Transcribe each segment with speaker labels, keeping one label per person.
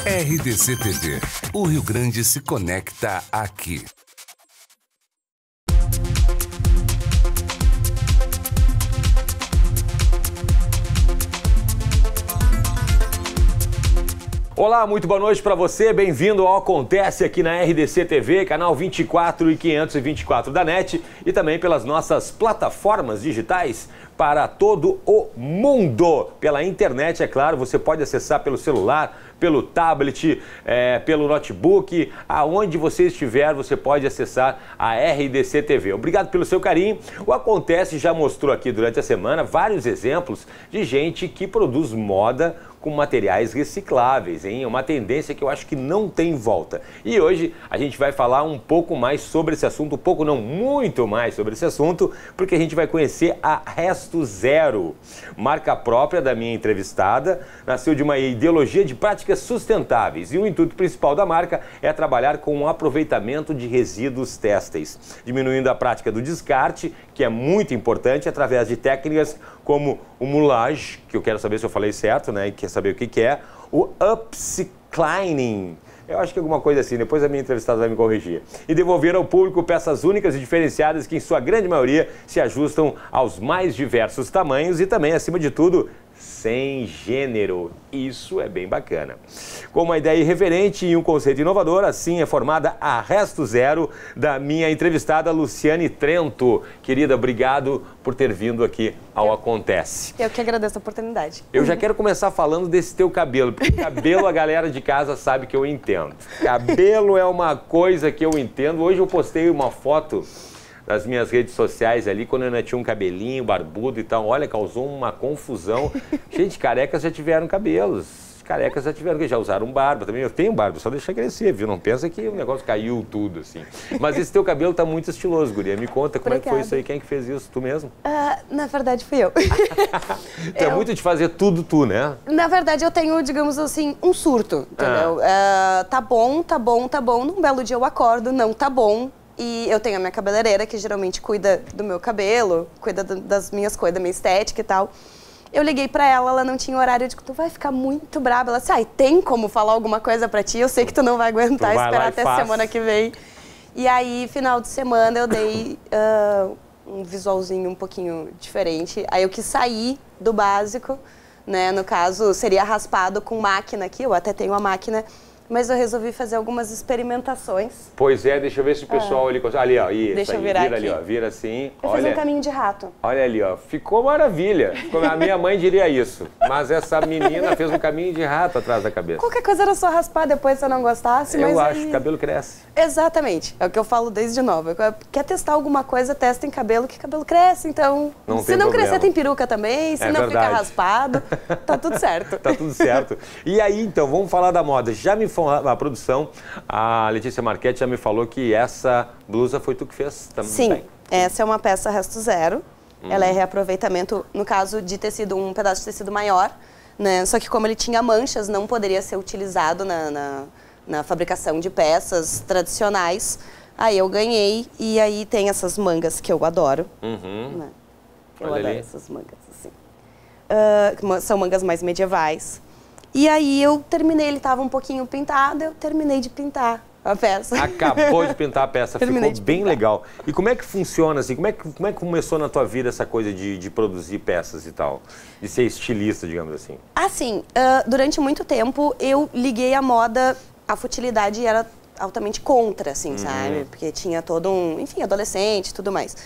Speaker 1: RDC TV. O Rio Grande se conecta aqui.
Speaker 2: Olá, muito boa noite para você, bem-vindo ao Acontece aqui na RDC TV, canal 24 e 524 da NET e também pelas nossas plataformas digitais para todo o mundo. Pela internet, é claro, você pode acessar pelo celular, pelo tablet, pelo notebook, aonde você estiver, você pode acessar a RDC TV. Obrigado pelo seu carinho. O Acontece já mostrou aqui durante a semana vários exemplos de gente que produz moda com materiais recicláveis, hein? É uma tendência que eu acho que não tem volta. E hoje a gente vai falar um pouco mais sobre esse assunto, um pouco não, muito mais sobre esse assunto, porque a gente vai conhecer a Resto Zero, marca própria da minha entrevistada, nasceu de uma ideologia de práticas sustentáveis e o intuito principal da marca é trabalhar com o aproveitamento de resíduos têxteis, diminuindo a prática do descarte, que é muito importante, através de técnicas como o moulage, que eu quero saber se eu falei certo, né, e quer saber o que é, o upcycling, eu acho que é alguma coisa assim, depois a minha entrevistada vai me corrigir, e devolver ao público peças únicas e diferenciadas que, em sua grande maioria, se ajustam aos mais diversos tamanhos e também, acima de tudo, sem gênero. Isso é bem bacana. Com uma ideia irreverente e um conceito inovador, assim é formada a Resto Zero da minha entrevistada Luciane Trento. Querida, obrigado por ter vindo aqui ao Acontece.
Speaker 3: Eu que agradeço a oportunidade.
Speaker 2: Eu já quero começar falando desse teu cabelo, porque cabelo a galera de casa sabe que eu entendo. Cabelo é uma coisa que eu entendo. Hoje eu postei uma foto nas minhas redes sociais ali, quando eu ainda tinha um cabelinho barbudo e tal. Olha, causou uma confusão. Gente, carecas já tiveram cabelos. Carecas já tiveram, que já usaram barba também. Eu tenho barba, só deixa crescer, viu? Não pensa que o negócio caiu tudo, assim. Mas esse teu cabelo tá muito estiloso, guria. Me conta como é que foi isso aí, quem é que fez isso? Tu mesmo?
Speaker 3: Na verdade, fui eu.
Speaker 2: Tu é muito de fazer tudo tu, né?
Speaker 3: Na verdade, eu tenho, digamos assim, um surto, entendeu? Tá bom, tá bom, tá bom. Num belo dia eu acordo, não tá bom. E eu tenho a minha cabeleireira, que geralmente cuida do meu cabelo, cuida das minhas coisas, da minha estética e tal. Eu liguei pra ela, ela não tinha horário, eu digo, tu vai ficar muito braba. Ela disse, tem como falar alguma coisa pra ti? Eu sei que tu não vai aguentar esperar até semana que vem. E aí, final de semana, eu dei um visualzinho um pouquinho diferente. Aí eu quis sair do básico, né? No caso, seria raspado com máquina aqui, eu até tenho a máquina. Mas eu resolvi fazer algumas experimentações. Pois é,
Speaker 2: deixa eu ver se o pessoal ali... Ali, ó, isso.
Speaker 3: Deixa eu virar
Speaker 2: vira
Speaker 3: aqui.
Speaker 2: Ali, ó, vira assim.
Speaker 3: Eu fiz um caminho de rato.
Speaker 2: Olha ali, ó, ficou maravilha. A minha mãe diria isso, mas essa menina fez um caminho de rato atrás da cabeça.
Speaker 3: Qualquer coisa era só raspar depois se eu não gostasse, mas
Speaker 2: eu acho que cabelo cresce.
Speaker 3: Exatamente, é o que eu falo desde nova. Quer testar alguma coisa, testa em cabelo, que cabelo cresce, então... Se não crescer, tem peruca também, se não ficar raspado, tá tudo certo.
Speaker 2: Tá tudo certo. E aí, então, vamos falar da moda. Já me a produção, a Letícia Marchetti já me falou que essa blusa foi tu que fez também.
Speaker 3: Sim, essa é uma peça Resto Zero. Ela é reaproveitamento, no caso de tecido, um pedaço de tecido maior, né? Só que como ele tinha manchas, não poderia ser utilizado na fabricação de peças tradicionais. Aí eu ganhei e aí tem essas mangas que eu adoro. Né? Eu adoro essas mangas, assim. São mangas mais medievais. E aí eu terminei, ele estava um pouquinho pintado, eu terminei de pintar a peça.
Speaker 2: Acabou de pintar a peça, ficou bem legal. E como é que funciona, assim, como é que começou na tua vida essa coisa de produzir peças e tal? De ser estilista, digamos assim?
Speaker 3: Assim, durante muito tempo eu liguei a moda, a futilidade era altamente contra, assim, sabe? Porque tinha todo enfim, adolescente e tudo mais.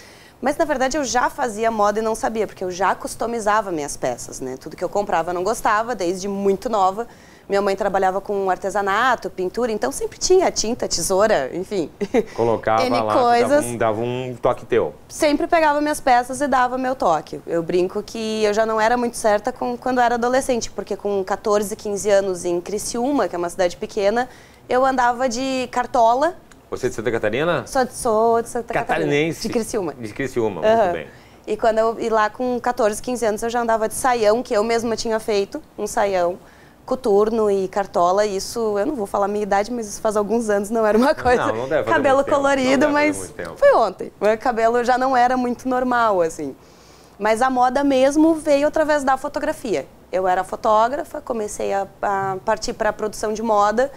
Speaker 3: Mas, na verdade, eu já fazia moda e não sabia, porque eu já customizava minhas peças, né? Tudo que eu comprava eu não gostava, desde muito nova. Minha mãe trabalhava com artesanato, pintura, então sempre tinha tinta, tesoura, enfim.
Speaker 2: Colocava lá,
Speaker 3: coisas.
Speaker 2: Dava um toque teu.
Speaker 3: Sempre pegava minhas peças e dava meu toque. Eu brinco que eu já não era muito certa quando era adolescente, porque com 14, 15 anos em Criciúma, que é uma cidade pequena, eu andava de cartola.
Speaker 2: Você é de Santa Catarina?
Speaker 3: Sou de Santa Catarina.
Speaker 2: Catarinense.
Speaker 3: De Criciúma.
Speaker 2: De Criciúma, muito bem.
Speaker 3: E quando eu ia lá com 14, 15 anos, eu já andava de saião, que eu mesma tinha feito, um saião, coturno e cartola. Isso, eu não vou falar a minha idade, mas isso faz alguns anos, não era uma coisa...
Speaker 2: Não deve fazer
Speaker 3: cabelo
Speaker 2: muito
Speaker 3: colorido,
Speaker 2: tempo.
Speaker 3: mas foi ontem. O meu cabelo já não era muito normal, assim. Mas a moda mesmo veio através da fotografia. Eu era fotógrafa, comecei a partir para a produção de moda.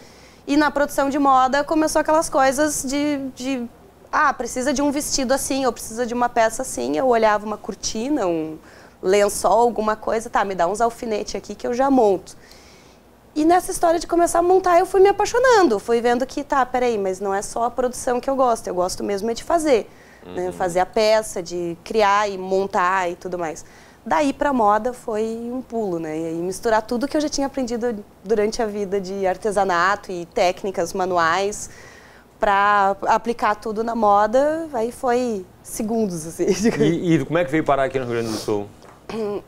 Speaker 3: E na produção de moda começou aquelas coisas precisa de um vestido assim, ou precisa de uma peça assim. Eu olhava uma cortina, um lençol, alguma coisa, tá, me dá uns alfinetes aqui que eu já monto. E nessa história de começar a montar, eu fui me apaixonando. Fui vendo que, tá, peraí, mas não é só a produção que eu gosto mesmo é de fazer. Né? Fazer a peça, de criar e montar e tudo mais. Daí pra moda foi um pulo, né? E aí misturar tudo que eu já tinha aprendido durante a vida de artesanato e técnicas manuais para aplicar tudo na moda, aí foi segundos, assim.
Speaker 2: E como é que veio parar aqui no Rio Grande do Sul?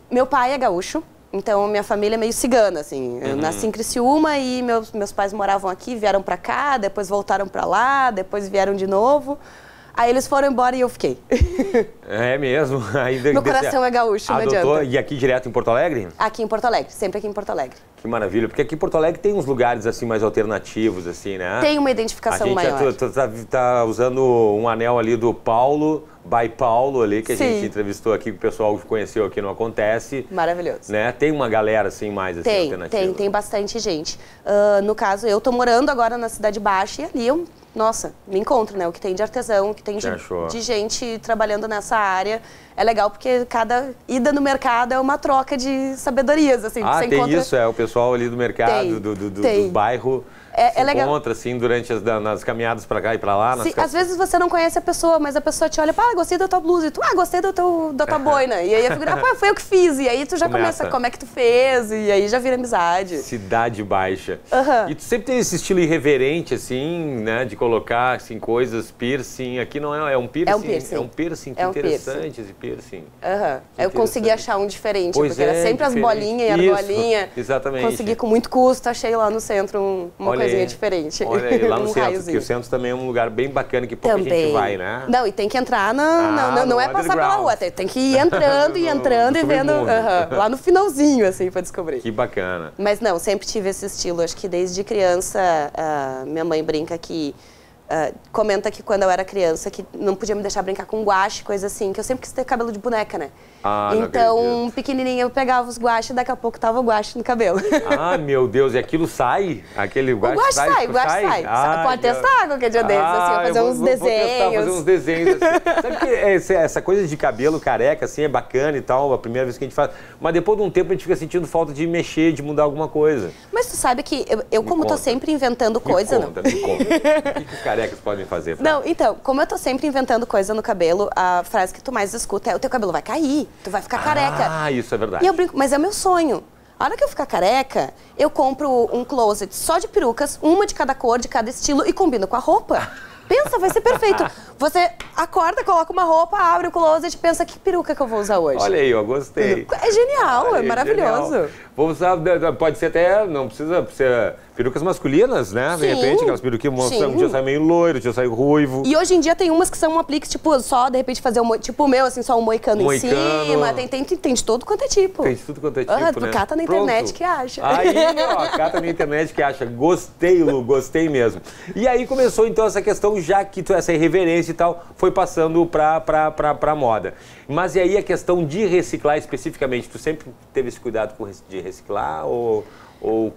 Speaker 3: Meu pai é gaúcho, então minha família é meio cigana, assim. Eu nasci em Criciúma e meus pais moravam aqui, vieram pra cá, depois voltaram pra lá, depois vieram de novo. Aí eles foram embora e eu fiquei.
Speaker 2: É mesmo? Aí
Speaker 3: Meu coração é gaúcho, não adianta.
Speaker 2: E aqui direto em Porto Alegre?
Speaker 3: Aqui em Porto Alegre, sempre aqui em Porto Alegre.
Speaker 2: Que maravilha, porque aqui em Porto Alegre tem uns lugares assim mais alternativos, assim, né?
Speaker 3: Tem uma identificação maior.
Speaker 2: A gente tá usando um anel ali do Paulo, by Paulo ali, que a gente entrevistou aqui, que o pessoal conheceu aqui no Acontece.
Speaker 3: Maravilhoso.
Speaker 2: Né? Tem uma galera assim mais assim, alternativa.
Speaker 3: Tem bastante gente. No caso, eu tô morando agora na Cidade Baixa e ali nossa, me encontro, né? O que tem de artesão, o que tem de gente trabalhando nessa área. É legal porque cada ida no mercado é uma troca de sabedorias, assim.
Speaker 2: Você tem encontra... isso, o pessoal ali do mercado, do bairro...
Speaker 3: É legal.
Speaker 2: Encontra, assim, durante nas caminhadas pra cá e pra lá.
Speaker 3: Às vezes você não conhece a pessoa, mas a pessoa te olha, gostei da tua blusa. E tu, gostei da tua boina. E aí a figura, foi eu que fiz. E aí tu já começa, como é que tu fez? E aí já vira amizade.
Speaker 2: Cidade Baixa. E tu sempre tem esse estilo irreverente, assim, né? De colocar, assim, coisas, piercing. Aqui não é um piercing?
Speaker 3: É um piercing.
Speaker 2: É um piercing, que interessante esse piercing.
Speaker 3: Eu consegui achar um diferente, porque era sempre as bolinhas e argolinha.
Speaker 2: Exatamente.
Speaker 3: Consegui com muito custo, achei lá no centro uma coisinha diferente.
Speaker 2: Olha aí, lá no centro, porque o centro também é um lugar bem bacana que pouca gente vai, né?
Speaker 3: Não, e tem que entrar não é passar pela rua, tem que ir entrando e entrando e vendo lá no finalzinho, assim, pra descobrir.
Speaker 2: Que bacana.
Speaker 3: Mas não, sempre tive esse estilo, acho que desde criança, minha mãe brinca que comenta que quando eu era criança que não podia me deixar brincar com guache, coisa assim, que eu sempre quis ter cabelo de boneca, né? Então, pequenininha, eu pegava os guache e daqui a pouco tava o guache no cabelo.
Speaker 2: Meu Deus, e aquilo sai? Aquele guache sai?
Speaker 3: O guache sai. Pode testar qualquer dia desses, assim, fazer uns desenhos.
Speaker 2: Vou testar, fazer uns desenhos, assim. Sabe que essa coisa de cabelo careca, assim, é bacana e tal, a primeira vez que a gente faz, mas depois de um tempo a gente fica sentindo falta de mexer, de mudar alguma coisa.
Speaker 3: Mas tu sabe que eu como tô sempre inventando coisa...
Speaker 2: Me conta. O que os carecas podem fazer?
Speaker 3: Não, então, como eu tô sempre inventando coisa no cabelo, a frase que tu mais escuta é: o teu cabelo vai cair, tu vai ficar careca.
Speaker 2: Isso é verdade.
Speaker 3: E eu brinco, mas é o meu sonho. A hora que eu ficar careca, eu compro um closet só de perucas, uma de cada cor, de cada estilo, e combino com a roupa. Pensa, vai ser perfeito. Você acorda, coloca uma roupa, abre o closet e pensa, que peruca que eu vou usar hoje?
Speaker 2: Olha aí, eu gostei.
Speaker 3: É genial, é maravilhoso.
Speaker 2: Genial. Vou usar, pode ser até, não precisa ser perucas masculinas, né? De repente, aquelas peruquinhas, um dia sai meio loiro, um dia sai ruivo.
Speaker 3: E hoje em dia tem umas que são um aplique, tipo, só, de repente, fazer tipo o meu, assim, só um moicano em cima. Tem de todo quanto é tipo.
Speaker 2: Tem de tudo quanto é tipo,
Speaker 3: né? Cata na internet que acha.
Speaker 2: Aí, cata na internet que acha. Gostei, Lu, gostei mesmo. E aí começou, então, essa questão, já que essa irreverência e tal, foi passando pra moda. Mas e aí a questão de reciclar especificamente? Tu sempre teve esse cuidado de reciclar ou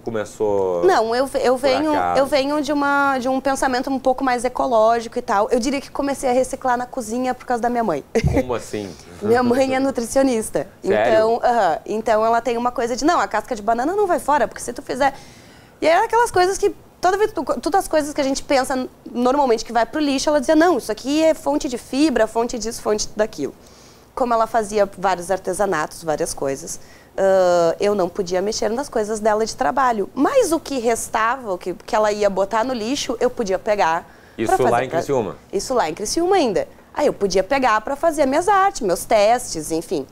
Speaker 2: começou...
Speaker 3: Não, eu venho de um pensamento um pouco mais ecológico e tal. Eu diria que comecei a reciclar na cozinha por causa da minha mãe.
Speaker 2: Como assim?
Speaker 3: Minha mãe é nutricionista.
Speaker 2: Sério?
Speaker 3: Então ela tem uma coisa de, não, a casca de banana não vai fora, porque se tu fizer... E é aquelas coisas que, todas as coisas que a gente pensa normalmente que vai pro lixo, ela dizia, não, isso aqui é fonte de fibra, fonte disso, fonte daquilo. Como ela fazia vários artesanatos, várias coisas, eu não podia mexer nas coisas dela de trabalho. Mas o que restava, o que ela ia botar no lixo, eu podia pegar.
Speaker 2: Isso lá em Criciúma?
Speaker 3: Isso lá em Criciúma ainda. Aí eu podia pegar para fazer minhas artes, meus testes, enfim.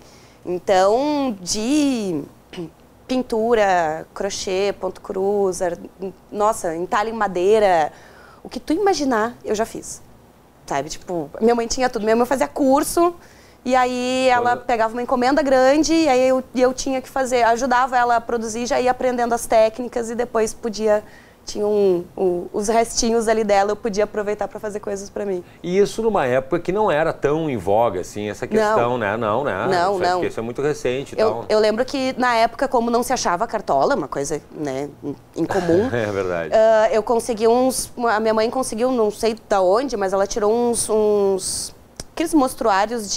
Speaker 3: Então, de pintura, crochê, ponto cruz, nossa, entalhe em madeira, o que tu imaginar, eu já fiz. Sabe, tipo, minha mãe tinha tudo. Minha mãe fazia curso, e aí ela pegava uma encomenda grande, e aí eu tinha que fazer, ajudava ela a produzir, já ia aprendendo as técnicas e depois podia tinha os restinhos ali dela, eu podia aproveitar para fazer coisas para mim.
Speaker 2: E isso numa época que não era tão em voga, assim, essa questão, né? Não. Porque isso é muito recente e tal.
Speaker 3: Eu lembro que na época, como não se achava cartola, uma coisa, né, incomum.
Speaker 2: É verdade.
Speaker 3: Eu consegui a minha mãe conseguiu, não sei da onde, mas ela tirou aqueles mostruários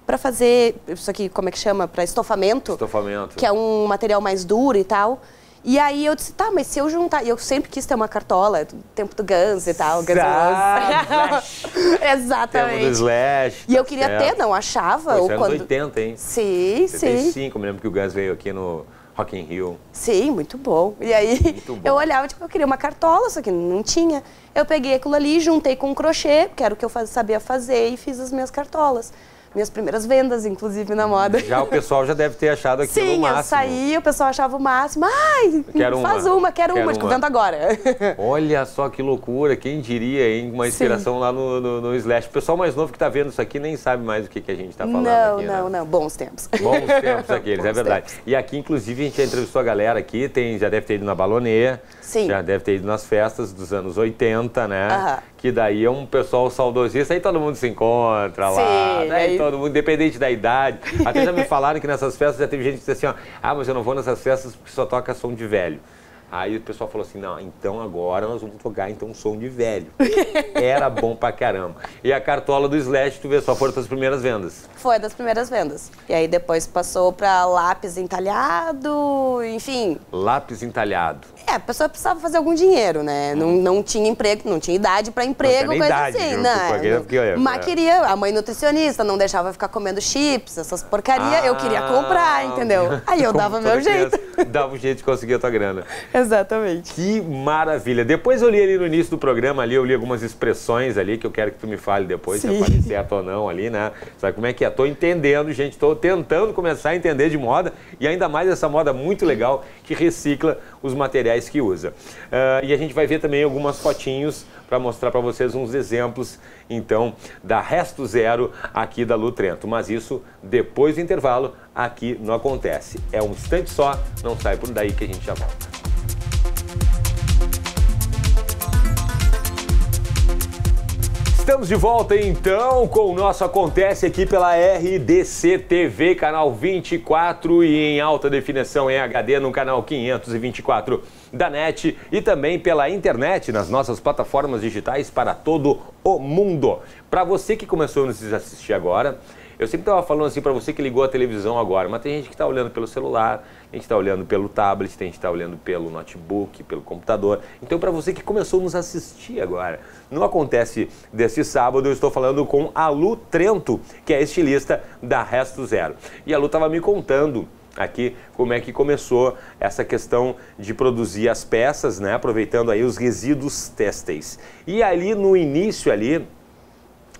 Speaker 3: para fazer, isso aqui, como é que chama? Para estofamento.
Speaker 2: Estofamento.
Speaker 3: Que é um material mais duro e tal. E aí eu disse, tá, mas se eu juntar... E eu sempre quis ter uma cartola, do tempo do Guns e tal, Guns N' Roses. Exatamente.
Speaker 2: Tempo do Slash.
Speaker 3: E eu queria ter, não achava.
Speaker 2: Foi anos 80, hein?
Speaker 3: Sim,
Speaker 2: 75, me lembro que o Guns veio aqui no Rock in Rio.
Speaker 3: Sim, muito bom. E aí eu olhava, tipo, eu queria uma cartola, só que não tinha. Eu peguei aquilo ali, juntei com um crochê, que era o que eu sabia fazer, e fiz as minhas cartolas. Minhas primeiras vendas, inclusive, na moda.
Speaker 2: Já o pessoal já deve ter achado aquilo o máximo.
Speaker 3: Sim, eu saí, o pessoal achava o máximo. Ai, quero uma, tipo, vendo agora.
Speaker 2: Olha só que loucura, quem diria, hein? Uma inspiração lá no Slash. O pessoal mais novo que tá vendo isso aqui nem sabe mais o que a gente tá falando aqui, né?
Speaker 3: Não, bons tempos.
Speaker 2: Bons tempos aqueles, é verdade. Tempos. E aqui, inclusive, a gente já entrevistou a galera aqui, já deve ter ido na Balonê, já deve ter ido nas festas dos anos 80, né? Que daí é um pessoal saudosista, aí todo mundo se encontra lá, daí todo mundo, independente da idade. Até já me falaram que nessas festas já teve gente que disse assim, ó, mas eu não vou nessas festas porque só toca som de velho. Aí o pessoal falou assim, não, então agora nós vamos tocar então som de velho. Era bom pra caramba. E a cartola do Slash, tu vê, só foram das primeiras vendas.
Speaker 3: Foi das primeiras vendas. E aí depois passou pra lápis entalhado, enfim.
Speaker 2: Lápis entalhado.
Speaker 3: A pessoa precisava fazer algum dinheiro, né? Não tinha emprego, não tinha idade pra emprego, coisa
Speaker 2: idade,
Speaker 3: assim,
Speaker 2: né?
Speaker 3: Mas queria, a mãe nutricionista não deixava ficar comendo chips, essas porcaria, eu queria comprar, entendeu? Aí eu dava meu jeito.
Speaker 2: Dava um jeito de conseguir a tua grana.
Speaker 3: Exatamente.
Speaker 2: Que maravilha. Depois eu li ali no início do programa, ali eu li algumas expressões ali que eu quero que tu me fale depois, se eu falei certo ou não ali, né? Sabe como é que é? Tô entendendo, gente, tô tentando começar a entender de moda e ainda mais essa moda muito legal que recicla os materiais que usa. E a gente vai ver também algumas fotinhos para mostrar para vocês uns exemplos, então, da Resto Zero aqui da Lu Trento. Mas isso depois do intervalo, aqui no Acontece. É um instante só, não sai por daí que a gente já volta. Estamos de volta então com o nosso Acontece aqui pela RDC TV, canal 24 e em alta definição em HD no canal 524 da NET e também pela internet nas nossas plataformas digitais para todo o mundo. Para você que começou a nos assistir agora, eu sempre estava falando assim para você que ligou a televisão agora, mas tem gente que está olhando pelo celular, a gente está olhando pelo tablet, tem gente que está olhando pelo notebook, pelo computador. Então, para você que começou a nos assistir agora, no Acontece deste sábado, eu estou falando com a Lu Trento, que é estilista da Resto Zero. E a Lu estava me contando aqui como é que começou essa questão de produzir as peças, né, aproveitando aí os resíduos têxteis. E ali no início ali,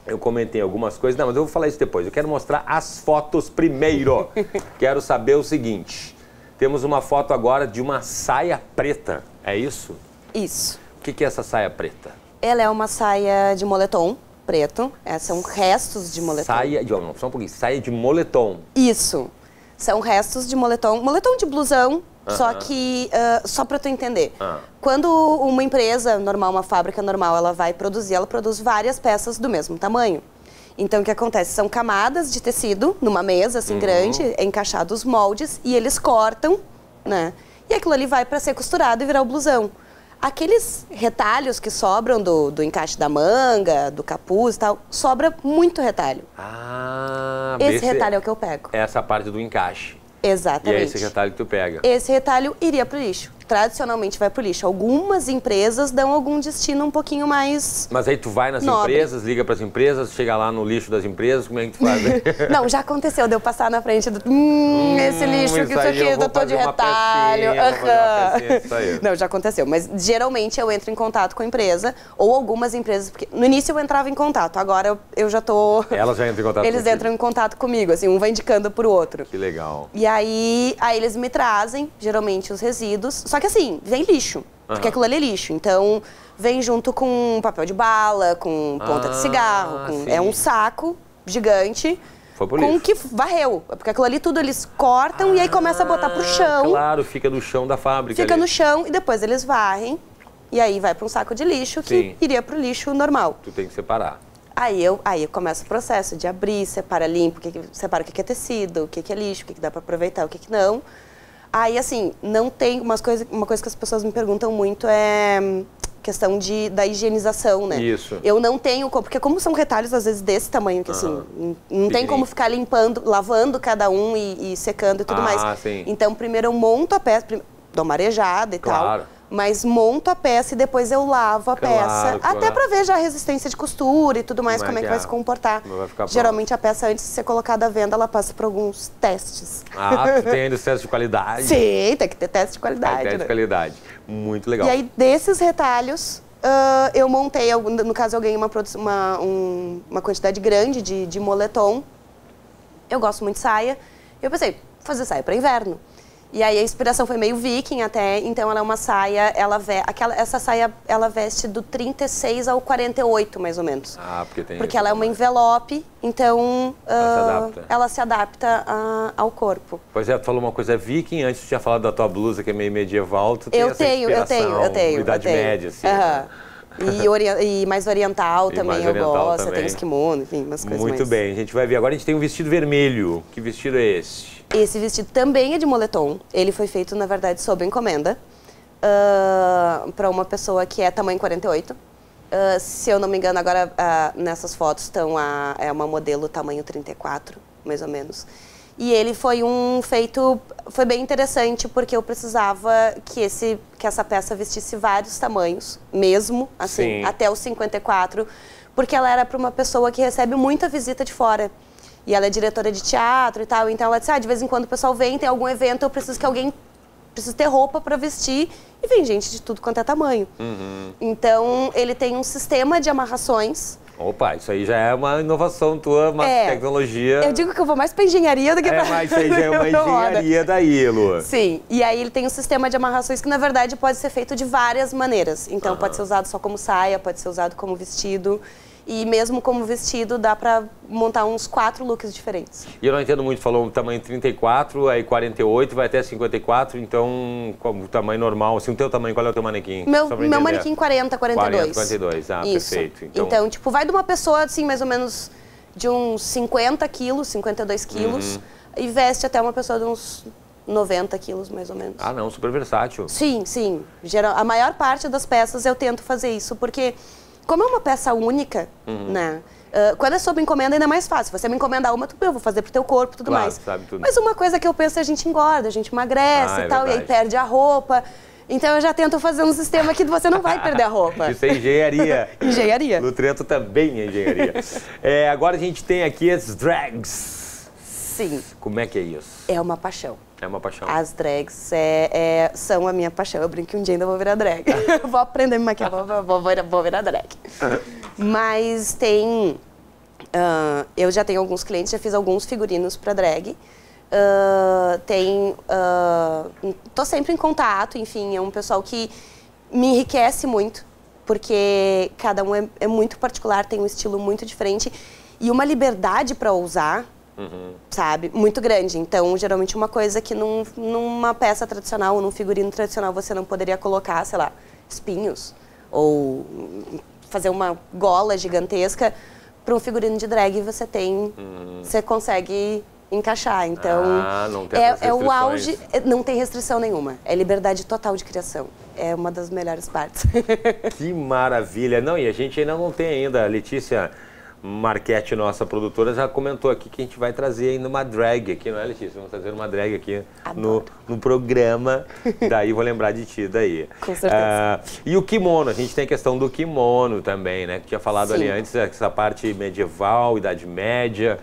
Speaker 2: eu comentei algumas coisas, não, mas eu vou falar isso depois. Eu quero mostrar as fotos primeiro. Quero saber o seguinte, temos uma foto agora de uma saia preta, é isso?
Speaker 3: Isso.
Speaker 2: O que é essa saia preta?
Speaker 3: Ela é uma saia de moletom preto, são restos de moletom.
Speaker 2: Não, só um pouquinho, saia de moletom.
Speaker 3: Isso, são restos de moletom de blusão, só que, só para tu entender, quando uma empresa normal, uma fábrica normal, ela vai produzir, ela produz várias peças do mesmo tamanho. Então, o que acontece? São camadas de tecido numa mesa, assim, grande, encaixados moldes, e eles cortam, né? E aquilo ali vai para ser costurado e virar o blusão. Aqueles retalhos que sobram do encaixe da manga, do capuz e tal, sobra muito retalho. Esse retalho é o que eu pego.
Speaker 2: Essa parte do encaixe.
Speaker 3: Exatamente.
Speaker 2: E é esse retalho que tu pega.
Speaker 3: Esse retalho iria pro lixo. Tradicionalmente vai pro lixo. Algumas empresas dão algum destino um pouquinho mais
Speaker 2: Mas aí tu vai nas
Speaker 3: nobre.
Speaker 2: empresas, liga pras empresas, chega lá no lixo das empresas, como é que tu faz?
Speaker 3: Não, já aconteceu de eu passar na frente do... esse lixo, que isso aqui, eu tô de retalho. Não, já aconteceu. Mas geralmente eu entro em contato com a empresa, ou algumas empresas, porque no início eu entrava em contato, agora eu já tô...
Speaker 2: Elas já entram em contato
Speaker 3: Eles
Speaker 2: contigo.
Speaker 3: entram em contato comigo, assim, um vai indicando pro outro.
Speaker 2: Que legal.
Speaker 3: E aí eles me trazem, geralmente, os resíduos. Só que assim, vem lixo, porque aquilo ali é lixo. Então, vem junto com papel de bala, com ponta de cigarro. É um saco gigante
Speaker 2: Foi pro
Speaker 3: com
Speaker 2: lixo.
Speaker 3: o que varreu. Porque aquilo ali tudo eles cortam e aí começa a botar pro chão.
Speaker 2: Claro, fica no chão da fábrica.
Speaker 3: Fica
Speaker 2: ali.
Speaker 3: no chão e depois eles varrem. E aí vai para um saco de lixo que
Speaker 2: Sim.
Speaker 3: iria pro lixo normal.
Speaker 2: Tu tem que separar.
Speaker 3: Aí começa o processo de abrir, separa, limpa, separa o que é tecido, o que é lixo, o que dá para aproveitar, o que não. Aí, assim, não tem uma coisa que as pessoas me perguntam muito é questão da higienização, né?
Speaker 2: Isso.
Speaker 3: Eu não tenho, porque como são retalhos, às vezes, desse tamanho, que assim, não tem como ficar limpando, lavando cada um e secando e tudo mais.
Speaker 2: Sim.
Speaker 3: Então, primeiro eu monto a peça, dou uma arejada e
Speaker 2: Claro.
Speaker 3: tal. Mas monto a peça e depois eu lavo a peça.
Speaker 2: Claro.
Speaker 3: Até pra ver já a resistência de costura e tudo mais, como é que vai se comportar.
Speaker 2: Vai ficar
Speaker 3: Geralmente a peça, antes de ser colocada à venda, ela passa por alguns testes.
Speaker 2: Tu tem ainda os testes de qualidade?
Speaker 3: Sim, tem que ter teste de qualidade.
Speaker 2: Teste de qualidade. Muito legal.
Speaker 3: E aí, desses retalhos, eu montei, no caso eu ganhei uma quantidade grande de moletom. Eu gosto muito de saia. Eu pensei, vou fazer saia para inverno. E aí a inspiração foi meio viking até, então ela é uma saia, essa saia ela veste do 36 ao 48, mais ou menos. Porque ela é uma envelope, então ela se adapta ao corpo.
Speaker 2: Pois é, tu falou uma coisa viking, antes tu tinha falado da tua blusa que é meio medieval, tu tem
Speaker 3: Eu
Speaker 2: essa
Speaker 3: tenho.
Speaker 2: Idade média, assim.
Speaker 3: Né? E mais oriental também eu gosto, tem os kimono, enfim, umas coisas
Speaker 2: Muito bem, a gente vai ver agora, a gente tem um vestido vermelho. Que vestido é esse?
Speaker 3: Esse vestido também é de moletom. Ele foi feito, na verdade, sob encomenda para uma pessoa que é tamanho 48. Se eu não me engano, agora nessas fotos estão é uma modelo tamanho 34, mais ou menos. E ele foi foi bem interessante porque eu precisava que essa peça vestisse vários tamanhos, mesmo, assim, até os 54, porque ela era para uma pessoa que recebe muita visita de fora. E ela é diretora de teatro e tal, então ela disse, de vez em quando o pessoal vem, tem algum evento, eu preciso ter roupa para vestir, e vem gente de tudo quanto é tamanho. Então, ele tem um sistema de amarrações.
Speaker 2: Opa, isso aí já é uma inovação tua, uma tecnologia.
Speaker 3: Eu digo que eu vou mais para engenharia do que para...
Speaker 2: Mas isso aí já é uma engenharia daí, Lu.
Speaker 3: Sim, e aí ele tem um sistema de amarrações que, na verdade, pode ser feito de várias maneiras. Então, pode ser usado só como saia, pode ser usado como vestido. E mesmo como vestido, dá pra montar uns 4 looks diferentes.
Speaker 2: E eu não entendo muito, falou tamanho 34, aí 48, vai até 54, então o tamanho normal, assim, o teu tamanho, qual é o teu manequim?
Speaker 3: Meu manequim 42.
Speaker 2: 42,
Speaker 3: Isso.
Speaker 2: Perfeito.
Speaker 3: Então, tipo, vai de uma pessoa, assim, mais ou menos de uns 50 quilos, 52 quilos, e veste até uma pessoa de uns 90 quilos, mais ou menos.
Speaker 2: Não, super versátil.
Speaker 3: Sim. A maior parte das peças eu tento fazer isso, porque... Como é uma peça única, né? Quando é sob encomenda, ainda é mais fácil. Você me encomendar uma, eu vou fazer pro teu corpo e tudo mais.
Speaker 2: Sabe tudo.
Speaker 3: Mas uma coisa que eu penso é a gente engorda, a gente emagrece e tal, e aí perde a roupa. Então eu já tento fazer um sistema que você não vai perder a roupa.
Speaker 2: Isso é engenharia.
Speaker 3: Engenharia.
Speaker 2: No Trento também é engenharia. Agora a gente tem aqui as drags.
Speaker 3: Sim.
Speaker 2: Como é que é isso?
Speaker 3: É uma paixão.
Speaker 2: É uma paixão.
Speaker 3: As drags são a minha paixão. Eu brinco que um dia ainda vou virar drag. Vou aprender a me maquiar, vou virar drag. Mas tem... eu já tenho alguns clientes, já fiz alguns figurinos para drag. Tô sempre em contato, enfim, é um pessoal que me enriquece muito, porque cada um é muito particular, tem um estilo muito diferente e uma liberdade para usar. Sabe? Muito grande. Então, geralmente uma coisa que numa peça tradicional ou num figurino tradicional você não poderia colocar, sei lá, espinhos ou fazer uma gola gigantesca, para um figurino de drag você consegue encaixar. Então,
Speaker 2: não tem
Speaker 3: o auge, não tem restrição nenhuma. É liberdade total de criação. É uma das melhores partes.
Speaker 2: Que maravilha. Não, e a gente ainda não tem ainda, a Letícia Marchetti, nossa produtora, já comentou aqui que a gente vai trazer ainda uma drag aqui, não é, Letícia? Vamos trazer uma drag aqui no programa, daí vou lembrar de ti daí.
Speaker 3: Com certeza.
Speaker 2: E o kimono, a gente tem a questão do kimono também, né? Que tinha falado ali antes, essa parte medieval, Idade Média,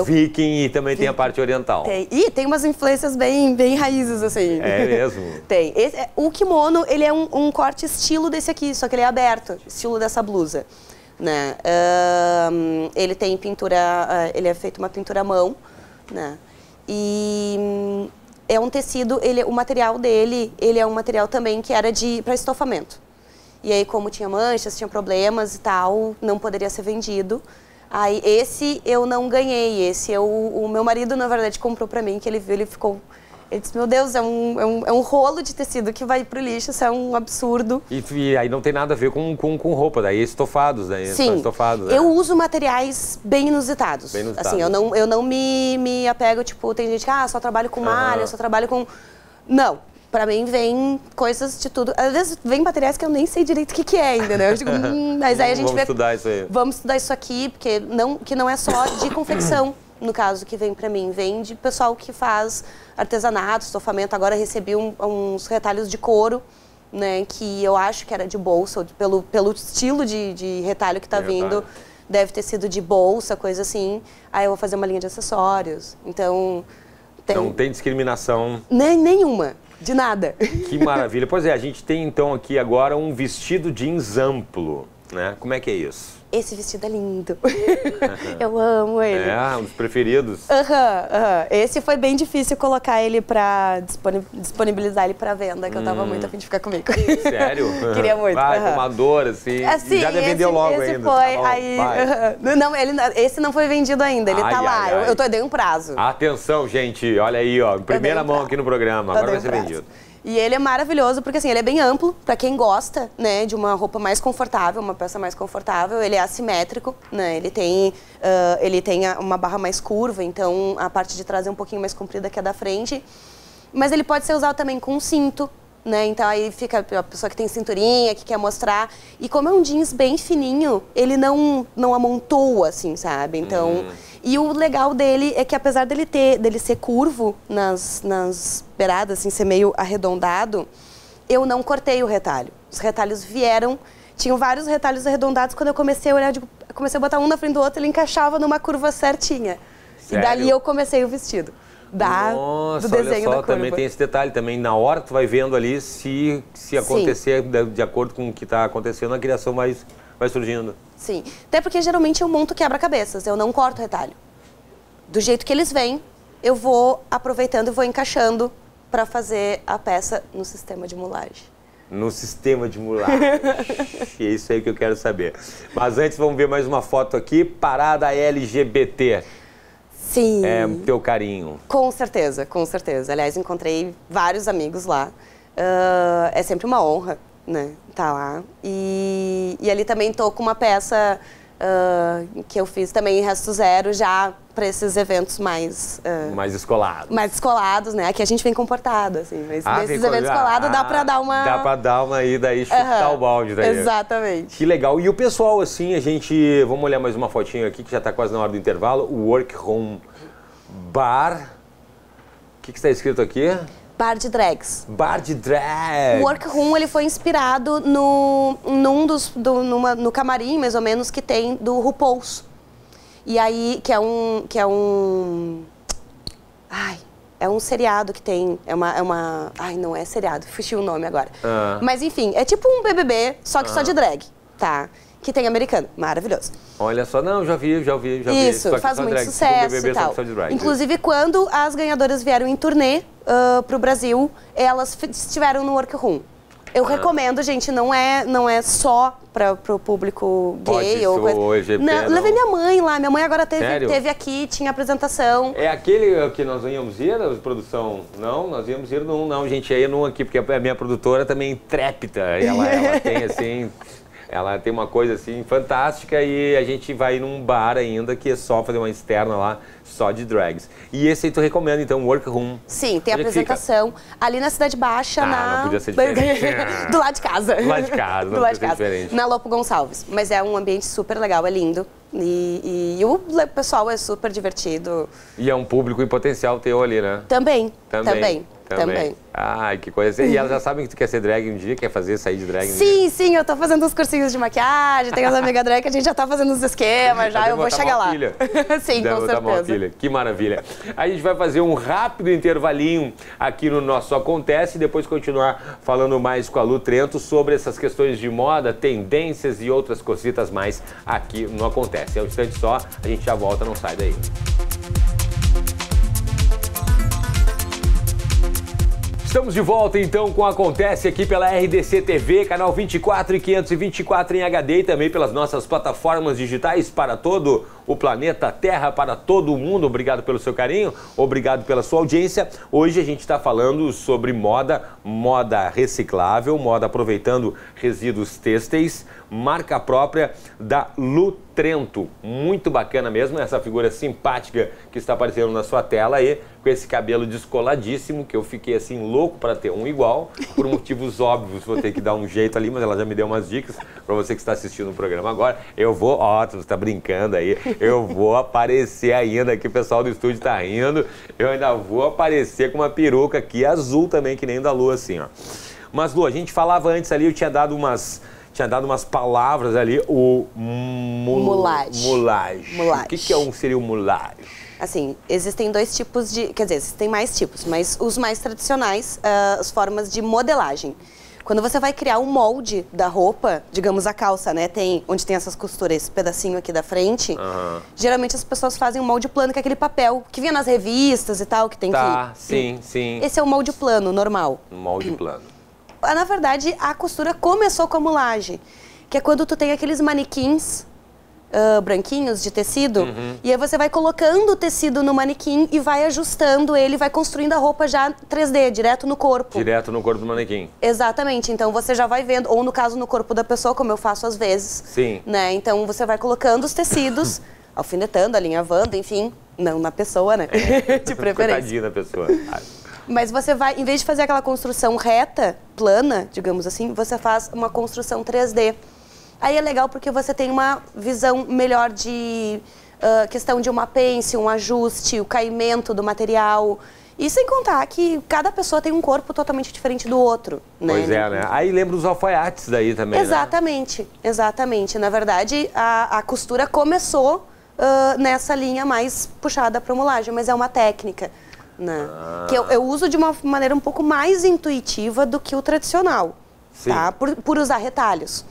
Speaker 2: viking e também tem a parte oriental.
Speaker 3: Tem umas influências bem raízes, assim.
Speaker 2: É mesmo?
Speaker 3: Tem. O kimono, ele é um corte estilo desse aqui, só que ele é aberto, estilo dessa blusa. Né? Ele tem pintura, ele é feito uma pintura à mão, né? E é um tecido, o material dele, ele é um material também que era para estofamento. E aí, como tinha manchas, tinha problemas e tal, não poderia ser vendido. Aí esse eu não ganhei, esse o meu marido, na verdade, comprou pra mim, que ele viu, ele ficou... Ele disse, meu Deus, é um rolo de tecido que vai pro lixo, isso é um absurdo.
Speaker 2: E aí não tem nada a ver com roupa, daí estofados, daí
Speaker 3: Sim,
Speaker 2: estofados, né?
Speaker 3: Eu uso materiais bem inusitados.
Speaker 2: Bem inusitados.
Speaker 3: Assim, eu não me apego, tipo, tem gente que, só trabalho com malha, só trabalho com... Não, pra mim vem coisas de tudo. Às vezes vem materiais que eu nem sei direito o que é ainda, né? Eu digo, mas aí a gente
Speaker 2: vamos estudar isso aí.
Speaker 3: Vamos estudar isso aqui, porque não é só de confecção. No caso, que vem pra mim, vem de pessoal que faz artesanato, estofamento. Agora recebi uns retalhos de couro, né, que eu acho que era de bolsa, pelo estilo de retalho que tá vindo, deve ter sido de bolsa, coisa assim. Aí eu vou fazer uma linha de acessórios. Então...
Speaker 2: Não tem discriminação.
Speaker 3: Nenhuma, de nada.
Speaker 2: Que maravilha. Pois é, a gente tem então aqui agora um vestido jeans amplo, né? Como é que é isso?
Speaker 3: Esse vestido é lindo. Eu amo ele.
Speaker 2: É, um dos preferidos.
Speaker 3: Esse foi bem difícil colocar ele pra disponibilizar ele pra venda, que eu tava muito a fim de ficar comigo.
Speaker 2: Sério?
Speaker 3: Queria muito.
Speaker 2: Vai, comador, assim. Já vendeu logo
Speaker 3: esse
Speaker 2: ainda.
Speaker 3: Foi, aí, Não, esse não foi vendido ainda, ele tá lá. Eu dei um prazo.
Speaker 2: Atenção, gente, olha aí, ó, em primeira mão aqui no programa, agora vai ser vendido.
Speaker 3: E ele é maravilhoso, porque assim, ele é bem amplo, pra quem gosta, né, de uma roupa mais confortável, uma peça mais confortável. Ele é assimétrico, né, ele tem uma barra mais curva, então a parte de trás é um pouquinho mais comprida que a da frente. Mas ele pode ser usado também com cinto, né, então aí fica a pessoa que tem cinturinha, que quer mostrar. E como é um jeans bem fininho, ele não amontoa, assim, sabe? Então... E o legal dele é que apesar dele ser curvo nas beiradas, assim, ser meio arredondado, eu não cortei o retalho. Os retalhos vieram, tinham vários retalhos arredondados, quando eu comecei a olhar, comecei a botar um na frente do outro, ele encaixava numa curva certinha.
Speaker 2: Sério?
Speaker 3: E dali eu comecei o vestido.
Speaker 2: Nossa,
Speaker 3: do desenho
Speaker 2: olha só,
Speaker 3: da curva.
Speaker 2: também tem esse detalhe também. Na hora que tu vai vendo ali, se acontecer de acordo com o que está acontecendo, a criação vai surgindo.
Speaker 3: Sim, até porque geralmente eu monto quebra-cabeças, eu não corto retalho. Do jeito que eles vêm, eu vou aproveitando e vou encaixando para fazer a peça no sistema de mulagem.
Speaker 2: No sistema de mulagem. É isso aí que eu quero saber. Mas antes, vamos ver mais uma foto aqui. Parada LGBT.
Speaker 3: Sim.
Speaker 2: É teu carinho.
Speaker 3: Com certeza, com certeza. Aliás, encontrei vários amigos lá. É sempre uma honra, né, tá lá. E ali também tô com uma peça que eu fiz também em Resto Zero, já para esses eventos mais
Speaker 2: descolados.
Speaker 3: Mais descolados, né? Aqui a gente vem comportado, assim, mas nesses eventos descolados dá para dar uma...
Speaker 2: Dá para dar uma ida aí, chutar o balde daí.
Speaker 3: Exatamente.
Speaker 2: Que legal. E o pessoal, assim, vamos olhar mais uma fotinho aqui, que já está quase na hora do intervalo. O Workroom Bar. O que está escrito aqui?
Speaker 3: Bar de drags.
Speaker 2: Bar de drags.
Speaker 3: O Workroom, ele foi inspirado no camarim, mais ou menos, que tem do RuPaul's. E aí, que é um seriado que tem, ai, não é seriado, fugiu o nome agora. Mas enfim, é tipo um BBB, só que só de drag, tá? Que tem americano, maravilhoso.
Speaker 2: Olha só, não, já vi.
Speaker 3: Isso, faz muito
Speaker 2: drag,
Speaker 3: sucesso
Speaker 2: tipo BBB,
Speaker 3: e tal.
Speaker 2: só que só de drag.
Speaker 3: Inclusive, quando as ganhadoras vieram em turnê pro Brasil, elas estiveram no Workroom. Eu recomendo, gente, não é só pro público gay ou coisa.
Speaker 2: LGBT,
Speaker 3: não, levei minha mãe lá. Minha mãe agora teve aqui, tinha apresentação.
Speaker 2: É aquele que nós íamos ir, a produção? Não, nós íamos ir num, não, gente, aí num aqui, porque a minha produtora também trépida. Ela tem assim. Ela tem uma coisa assim fantástica e a gente vai num bar ainda que é só fazer uma externa lá, só de drags. E esse aí tu recomenda, então, Workroom.
Speaker 3: Sim, tem apresentação ali na Cidade Baixa,
Speaker 2: não podia ser diferente.
Speaker 3: do lado de casa.
Speaker 2: Do lado de casa, não podia ser diferente.
Speaker 3: Na Lopo Gonçalves. Mas é um ambiente super legal, é lindo. E o pessoal é super divertido.
Speaker 2: E é um público em potencial teu ali, né?
Speaker 3: Também.
Speaker 2: Ai, que coisa. E elas já sabem que tu quer ser drag um dia, quer sair de drag um
Speaker 3: dia? Sim, eu tô fazendo uns cursinhos de maquiagem, tem as amigas drag que a gente já tá fazendo os esquemas, eu vou chegar lá. Sim, com certeza.
Speaker 2: Que maravilha. A gente vai fazer um rápido intervalinho aqui no nosso Acontece e depois continuar falando mais com a Lu Trento sobre essas questões de moda, tendências e outras cositas mais aqui no Acontece. É um instante só, a gente já volta, não sai daí. Estamos de volta então com o Acontece aqui pela RDC TV, canal 24 e 524 em HD e também pelas nossas plataformas digitais para todo o planeta Terra para todo mundo. Obrigado pelo seu carinho, obrigado pela sua audiência. Hoje a gente está falando sobre moda reciclável, moda aproveitando resíduos têxteis, marca própria da Lutrento. Muito bacana mesmo, essa figura simpática que está aparecendo na sua tela aí, com esse cabelo descoladíssimo, que eu fiquei assim louco para ter um igual, por motivos óbvios, vou ter que dar um jeito ali, mas ela já me deu umas dicas para você que está assistindo o programa agora. Eu vou, você está brincando aí, eu vou aparecer ainda, que o pessoal do estúdio está rindo, eu ainda vou aparecer com uma peruca aqui azul também, que nem da Lu, assim, ó. Mas, Lu, a gente falava antes ali, eu tinha dado umas palavras ali, o
Speaker 3: mulage.
Speaker 2: O que seria o mulage?
Speaker 3: Assim, existem dois tipos de... Quer dizer, existem mais tipos, mas os mais tradicionais, as formas de modelagem. Quando você vai criar um molde da roupa, digamos a calça, né? Onde tem essas costuras, esse pedacinho aqui da frente, geralmente as pessoas fazem um molde plano, que é aquele papel que vinha nas revistas e tal, que tem
Speaker 2: sim.
Speaker 3: Esse é o molde plano, normal.
Speaker 2: Um molde plano.
Speaker 3: Na verdade, a costura começou com a mulagem, que é quando tu tem aqueles manequins branquinhos de tecido, e aí você vai colocando o tecido no manequim e vai ajustando ele, vai construindo a roupa já 3D, direto no corpo.
Speaker 2: Direto no corpo do manequim.
Speaker 3: Exatamente, então você já vai vendo, ou no caso no corpo da pessoa, como eu faço às vezes.
Speaker 2: Sim.
Speaker 3: Né? Então você vai colocando os tecidos, alfinetando, alinhavando, enfim, não na pessoa, né? De preferência.
Speaker 2: Coitadinha da pessoa.
Speaker 3: Mas você vai, em vez de fazer aquela construção reta, plana, digamos assim, você faz uma construção 3D. Aí é legal porque você tem uma visão melhor de questão de uma pence, um ajuste, o caimento do material. E sem contar que cada pessoa tem um corpo totalmente diferente do outro, né?
Speaker 2: Pois é, né? Aí lembra os alfaiates daí também,
Speaker 3: exatamente, né? Exatamente. Na verdade, a costura começou nessa linha mais puxada para mulagem, mas é uma técnica, né? Que eu uso de uma maneira um pouco mais intuitiva do que o tradicional.
Speaker 2: Sim.
Speaker 3: Tá? Por usar retalhos.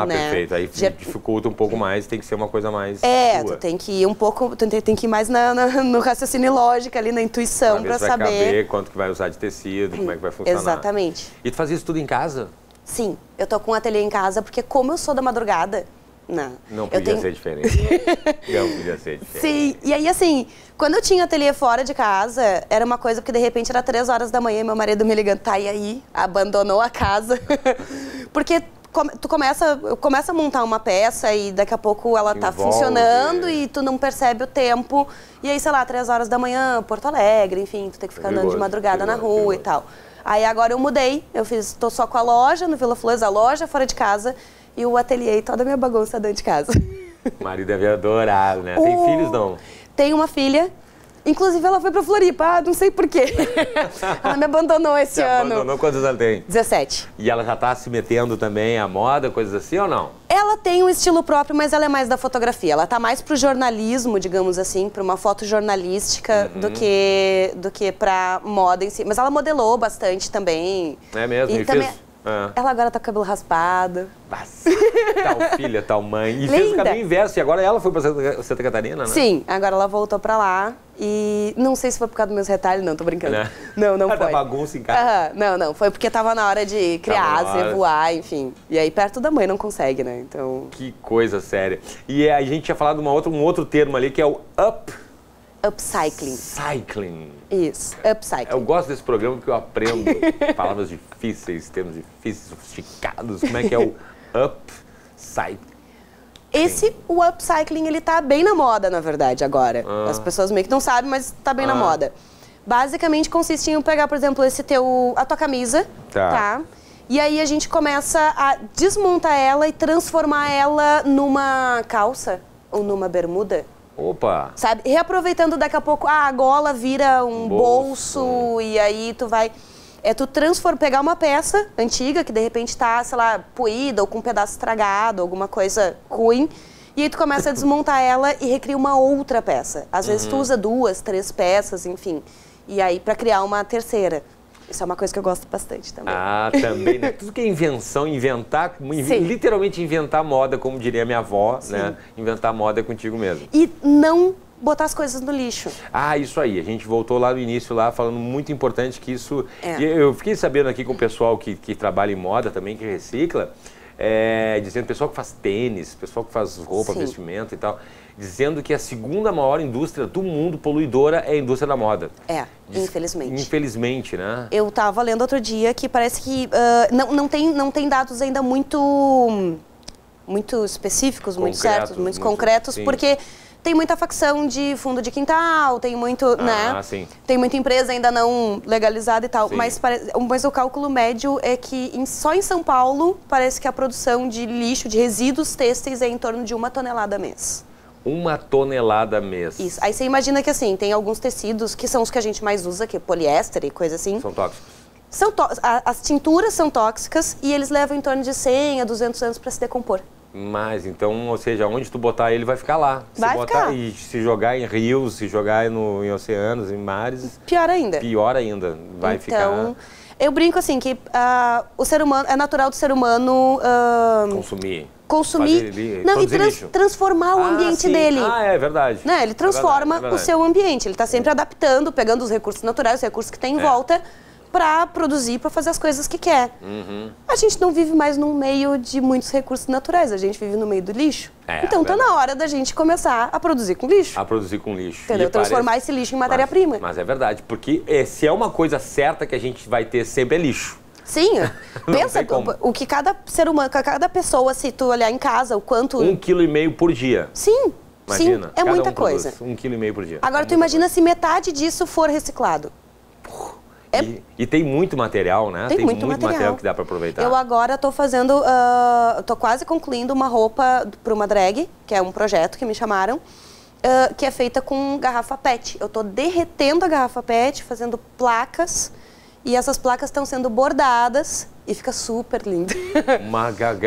Speaker 3: Né?
Speaker 2: Perfeito. Aí dificulta um pouco mais, tem que ser uma coisa mais
Speaker 3: tu tem que ir um pouco, tem que ir mais no raciocínio lógico ali, na intuição, para saber...
Speaker 2: Vai caber, quanto que vai usar de tecido, como é que vai funcionar.
Speaker 3: Exatamente.
Speaker 2: E tu fazia isso tudo em casa?
Speaker 3: Sim, eu tô com um ateliê em casa, porque como eu sou da madrugada...
Speaker 2: Não podia ser diferente. Não podia ser diferente.
Speaker 3: Sim, e aí assim, quando eu tinha ateliê fora de casa, era uma coisa, porque de repente era 3 horas da manhã e meu marido me ligando, tá, e aí? Abandonou a casa. Porque tu começa a montar uma peça e daqui a pouco ela tá funcionando e tu não percebe o tempo. E aí, sei lá, 3 horas da manhã, Porto Alegre, enfim, tu tem que ficar andando de madrugada na rua e tal. Aí agora eu mudei, tô só com a loja no Vila Flores, a loja fora de casa, e o ateliê e toda a minha bagunça dentro de casa.
Speaker 2: O marido deve adorar, né? Tem filhos, não?
Speaker 3: Tenho uma filha. Inclusive, ela foi pra Floripa, não sei porquê. Ela me abandonou esse ano.
Speaker 2: Abandonou? Quantos ela tem?
Speaker 3: 17.
Speaker 2: E ela já tá se metendo também à moda, coisas assim, ou não?
Speaker 3: Ela tem um estilo próprio, mas ela é mais da fotografia. Ela tá mais pro jornalismo, digamos assim, pra uma foto jornalística do que pra moda em si. Mas ela modelou bastante também.
Speaker 2: É mesmo?
Speaker 3: E também... Ela agora tá com o cabelo raspado.
Speaker 2: Nossa, tal filha, tal mãe. E fez o caminho inverso. E agora ela foi pra Santa Catarina, né?
Speaker 3: Sim, agora ela voltou pra lá. E não sei se foi por causa dos meus retalhos, não, tô brincando. Não foi.
Speaker 2: Da bagunça em casa.
Speaker 3: Não, foi porque tava na hora de criar, voar, enfim. E aí perto da mãe não consegue, né? Então...
Speaker 2: Que coisa séria. E a gente tinha falado um outro termo ali que é o
Speaker 3: upcycling.
Speaker 2: Cycling.
Speaker 3: Isso, upcycling.
Speaker 2: Eu gosto desse programa porque eu aprendo palavras difíceis, termos difíceis, sofisticados. Como é que é o upcycling?
Speaker 3: O upcycling, ele tá bem na moda, na verdade, agora. As pessoas meio que não sabem, mas tá bem na moda. Basicamente, consiste em pegar, por exemplo, a tua camisa, tá? E aí a gente começa a desmontar ela e transformar ela numa calça ou numa bermuda.
Speaker 2: Opa!
Speaker 3: Sabe? Reaproveitando daqui a pouco, a gola vira um bolso e aí tu vai... tu pegar uma peça antiga que de repente tá, sei lá, poída ou com um pedaço estragado, alguma coisa ruim, e aí tu começa a desmontar ela e recria uma outra peça. Às vezes tu usa 2, 3 peças, enfim. E aí pra criar uma terceira. Isso é uma coisa que eu gosto bastante também.
Speaker 2: Também, né? Tudo que é invenção, inventar, literalmente inventar moda, como diria minha avó, né? Inventar moda é contigo mesmo.
Speaker 3: E não botar as coisas no lixo.
Speaker 2: Isso aí. A gente voltou lá no início, lá falando muito importante que isso... Eu fiquei sabendo aqui com o pessoal que trabalha em moda também, que recicla, dizendo, pessoal que faz tênis, pessoal que faz roupa,
Speaker 3: Sim.
Speaker 2: vestimento e tal, dizendo que a segunda maior indústria do mundo poluidora é a indústria da moda.
Speaker 3: Infelizmente.
Speaker 2: Infelizmente, né?
Speaker 3: Eu estava lendo outro dia que parece que não tem dados ainda muito específicos, muito certos, muito concretos,
Speaker 2: sim.
Speaker 3: porque tem muita facção de fundo de quintal, tem muito, né?
Speaker 2: Sim.
Speaker 3: Tem muita empresa ainda não legalizada e tal,
Speaker 2: Sim.
Speaker 3: mas o cálculo médio é que só em São Paulo parece que a produção de lixo, de resíduos têxteis é em torno de 1 tonelada mês.
Speaker 2: 1 tonelada mês.
Speaker 3: Isso. Aí você imagina que assim, tem alguns tecidos que são os que a gente mais usa, que é poliéster e coisa assim.
Speaker 2: São tóxicos.
Speaker 3: As tinturas são tóxicas e eles levam em torno de 100 a 200 anos para se decompor.
Speaker 2: Mas, então, ou seja, onde tu botar ele vai ficar lá.
Speaker 3: Vai ficar.
Speaker 2: E se jogar em rios, se jogar em oceanos, em mares...
Speaker 3: Pior ainda.
Speaker 2: Pior ainda. Vai ficar...
Speaker 3: Então, eu brinco assim que o ser humano, é natural do ser humano... Consumir não, e transformar o ambiente dele.
Speaker 2: É verdade.
Speaker 3: Né? Ele transforma o seu ambiente. Ele está sempre adaptando, pegando os recursos naturais, os recursos que tem em volta, para produzir, para fazer as coisas que quer. A gente não vive mais num meio de muitos recursos naturais, a gente vive no meio do lixo. Então tá na hora da gente começar a produzir com lixo.
Speaker 2: A produzir com lixo.
Speaker 3: Entendeu? Transformar esse lixo em matéria-prima.
Speaker 2: Mas é verdade, porque se é uma coisa certa que a gente vai ter sempre é lixo.
Speaker 3: Sim, pensa o que cada ser humano, cada pessoa, se tu olhar em casa, o quanto...
Speaker 2: 1,5 kg por dia.
Speaker 3: Sim,
Speaker 2: imagina,
Speaker 3: sim, é muita coisa.
Speaker 2: 1,5 kg por dia.
Speaker 3: Agora tu imagina se metade disso for reciclado.
Speaker 2: E tem muito material, né? Tem muito material que dá para aproveitar.
Speaker 3: Eu agora tô fazendo, tô quase concluindo uma roupa para uma drag, que é um projeto que me chamaram, que é feita com garrafa PET. Eu tô derretendo a garrafa PET, fazendo placas, e essas placas estão sendo bordadas e fica super lindo.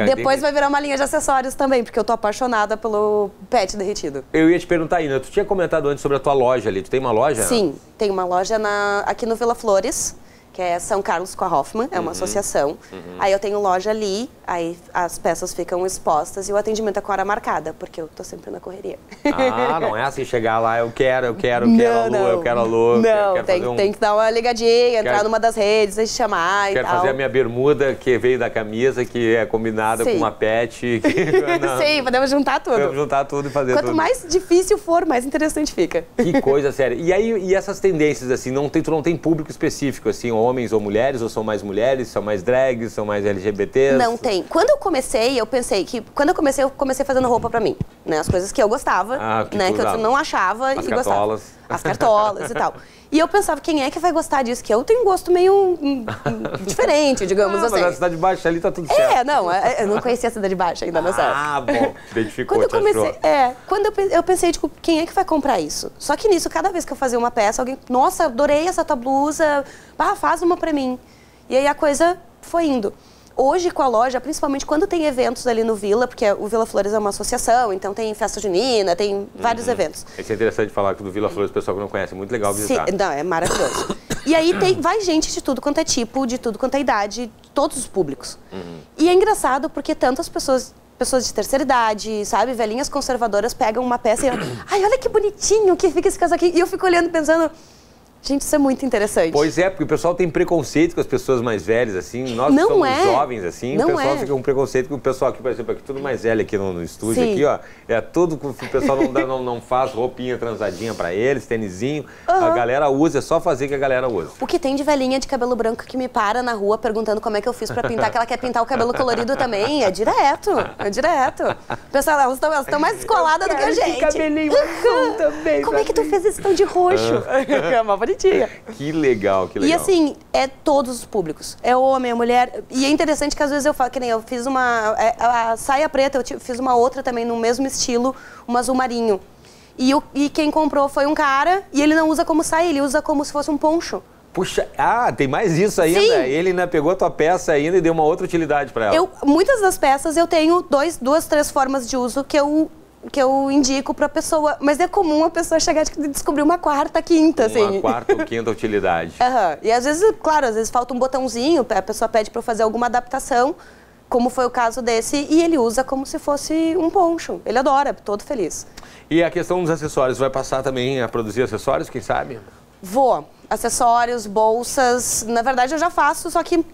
Speaker 3: Depois vai virar uma linha de acessórios também, porque eu tô apaixonada pelo PET derretido.
Speaker 2: Eu ia te perguntar, Ina, tu tinha comentado antes sobre a tua loja ali. Tu tem uma loja?
Speaker 3: Sim, tem uma loja aqui no Vila Flores, que é São Carlos com a Hoffman, é uma associação. Aí eu tenho loja ali, aí as peças ficam expostas e o atendimento é com hora marcada, porque eu tô sempre na correria.
Speaker 2: Não é assim chegar lá, eu quero a Lu.
Speaker 3: Não, tem que dar uma ligadinha, entrar numa das redes, aí chamar e tal.
Speaker 2: Quero fazer a minha bermuda, que veio da camisa, que é combinada com uma PET.
Speaker 3: Sim, podemos juntar tudo.
Speaker 2: Podemos juntar tudo e fazer
Speaker 3: Quanto mais difícil for, mais interessante fica.
Speaker 2: Que coisa séria. E essas tendências, assim, tu não tem público específico, assim, homens ou mulheres, ou são mais mulheres, são mais drags, são mais LGBTs?
Speaker 3: Não tem. Quando eu comecei, eu comecei fazendo roupa pra mim, né? As coisas que eu gostava, né? Que eu não achava e gostava. As cartolas e tal. E eu pensava, quem é que vai gostar disso? Que eu tenho um gosto meio diferente, digamos assim.
Speaker 2: Mas a Cidade Baixa ali tá tudo certo.
Speaker 3: Eu não conhecia a Cidade Baixa ainda nessa época.
Speaker 2: Bom, identificou,
Speaker 3: quando eu pensei, tipo, quem é que vai comprar isso? Só que nisso, cada vez que eu fazia uma peça, alguém, nossa, adorei essa tua blusa, faz uma pra mim. E aí a coisa foi indo. Hoje, com a loja, principalmente quando tem eventos ali no Vila, porque o Vila Flores é uma associação, então tem festa junina, tem vários eventos.
Speaker 2: Isso é interessante falar que do Vila Flores, o pessoal que não conhece, é muito legal visitar.
Speaker 3: Sim, é maravilhoso. E aí vai gente de tudo quanto é tipo, de tudo quanto é idade, todos os públicos. E é engraçado porque tantas pessoas de terceira idade, sabe, velhinhas conservadoras pegam uma peça e ai, olha que bonitinho que fica esse casaquinho. E eu fico olhando pensando... Gente, isso é muito interessante.
Speaker 2: Pois é, porque o pessoal tem preconceito com as pessoas mais velhas, assim. Nós que somos jovens, assim, o pessoal fica com preconceito com o pessoal aqui, por exemplo, aqui tudo mais velho aqui no estúdio, aqui, ó. É tudo que o pessoal não faz roupinha transadinha pra eles, tênisinho. A galera usa, é só fazer que a galera usa.
Speaker 3: O que tem de velhinha de cabelo branco que me para na rua perguntando como é que eu fiz pra pintar, que ela quer pintar o cabelo colorido também, é direto. Pessoal, elas estão mais descoladas do que a gente.
Speaker 2: Cabelinho também.
Speaker 3: Como é que tu fez esse tom de roxo? É uma bonitinha.
Speaker 2: Que legal, que legal.
Speaker 3: E assim, é todos os públicos. É homem, é mulher. E é interessante que às vezes eu falo, que nem eu fiz a saia preta, eu fiz uma outra também no mesmo estilo, um azul marinho. E quem comprou foi um cara, e ele não usa como saia, ele usa como se fosse um poncho.
Speaker 2: Puxa, tem mais isso ainda?
Speaker 3: Sim.
Speaker 2: Ele ainda pegou a tua peça ainda e deu uma outra utilidade para ela.
Speaker 3: Muitas das peças eu tenho duas, três formas de uso que eu indico pra pessoa, mas é comum a pessoa chegar e descobrir uma quarta, quinta, assim.
Speaker 2: Uma quarta ou quinta utilidade.
Speaker 3: E às vezes, claro, às vezes falta um botãozinho, a pessoa pede pra eu fazer alguma adaptação, como foi o caso desse, e ele usa como se fosse um poncho. Ele adora, todo feliz.
Speaker 2: E a questão dos acessórios, vai passar também a produzir acessórios, quem sabe?
Speaker 3: Vou. Acessórios, bolsas, na verdade eu já faço, só que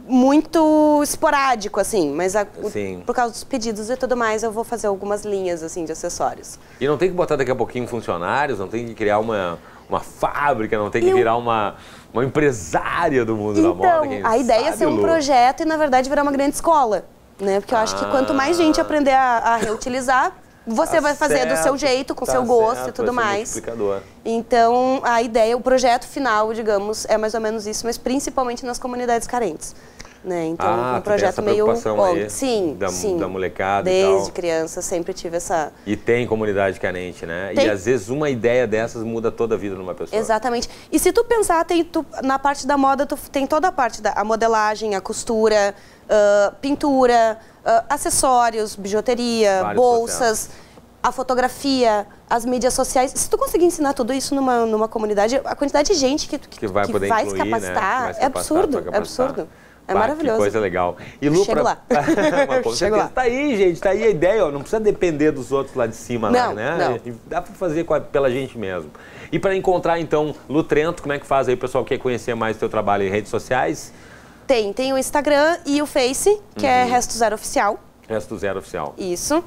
Speaker 3: muito esporádico, assim, mas
Speaker 2: Sim.
Speaker 3: por causa dos pedidos e tudo mais, eu vou fazer algumas linhas, assim, de acessórios.
Speaker 2: E não tem que botar daqui a pouquinho funcionários, não tem que criar uma fábrica, não tem que virar uma empresária do mundo da moda?
Speaker 3: Então, a ideia é ser um projeto e, na verdade, virar uma grande escola, né? Porque eu acho que quanto mais gente aprender a reutilizar, você vai fazer do seu jeito, com seu gosto e tudo mais. Então, a ideia, o projeto final, digamos, é mais ou menos isso, mas principalmente nas comunidades carentes. Né? Então, um projeto meio
Speaker 2: aí
Speaker 3: sim,
Speaker 2: da molecada
Speaker 3: desde
Speaker 2: e tal.
Speaker 3: criança sempre tive essa...
Speaker 2: E tem comunidade carente, né?
Speaker 3: Tem.
Speaker 2: E às vezes uma ideia dessas muda toda a vida de uma pessoa.
Speaker 3: Exatamente. E se tu pensar, na parte da moda, tu tem toda a parte da modelagem, a costura, pintura, acessórios, bijuteria,
Speaker 2: Vários
Speaker 3: bolsas,
Speaker 2: processos.
Speaker 3: a fotografia, as mídias sociais. Se tu conseguir ensinar tudo isso numa comunidade, a quantidade de gente que
Speaker 2: vai poder
Speaker 3: vai
Speaker 2: incluir,
Speaker 3: se capacitar,
Speaker 2: né?
Speaker 3: é absurdo, é absurdo. É maravilhoso.
Speaker 2: Que coisa legal. E Lu,
Speaker 3: Chego lá.
Speaker 2: Chego lá. Tá aí, gente, tá aí a ideia, ó. Não precisa depender dos outros lá de cima,
Speaker 3: não,
Speaker 2: né?
Speaker 3: Não.
Speaker 2: Dá pra fazer pela gente mesmo. E para encontrar, então, Lu Trento, como é que faz aí? O pessoal quer conhecer mais o teu trabalho em redes sociais?
Speaker 3: Tem o Instagram e o Face, que é Resto Zero Oficial.
Speaker 2: Resto Zero Oficial.
Speaker 3: Isso.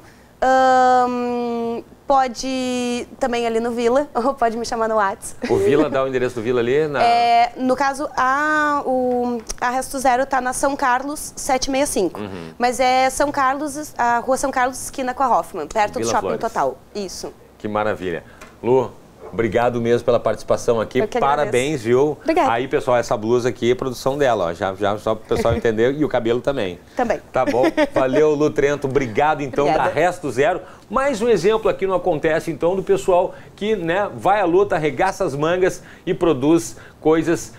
Speaker 3: Pode também ali no Vila, ou pode me chamar no WhatsApp. O
Speaker 2: Vila, dá o endereço do Vila ali?
Speaker 3: No caso, a Resto Zero tá na São Carlos 765. Mas é São Carlos, a rua São Carlos, esquina com a Hoffman, perto do Shopping Total. Isso.
Speaker 2: Que maravilha. Lu, obrigado mesmo pela participação aqui. Parabéns, viu?
Speaker 3: Obrigada.
Speaker 2: Aí, pessoal, essa blusa aqui é produção dela, ó. Já só para o pessoal entender. E o cabelo também.
Speaker 3: Também.
Speaker 2: Tá bom? Valeu, Lu Trento. Obrigado, então,
Speaker 3: Obrigada.
Speaker 2: da Resto Zero. Mais um exemplo aqui no Acontece, então, do pessoal que, né, vai à luta, arregaça as mangas e produz coisas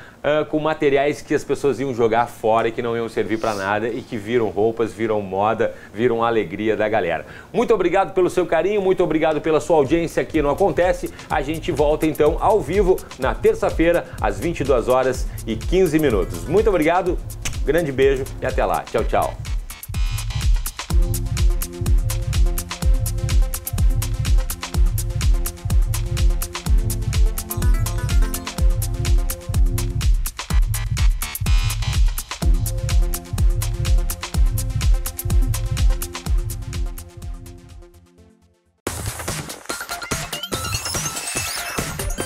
Speaker 2: com materiais que as pessoas iam jogar fora e que não iam servir para nada e que viram roupas, viram moda, viram alegria da galera. Muito obrigado pelo seu carinho, muito obrigado pela sua audiência aqui no Acontece. A gente volta então ao vivo na terça-feira às 22h15. Muito obrigado, grande beijo e até lá. Tchau, tchau.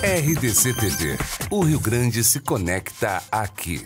Speaker 1: RDC TV. O Rio Grande se conecta aqui.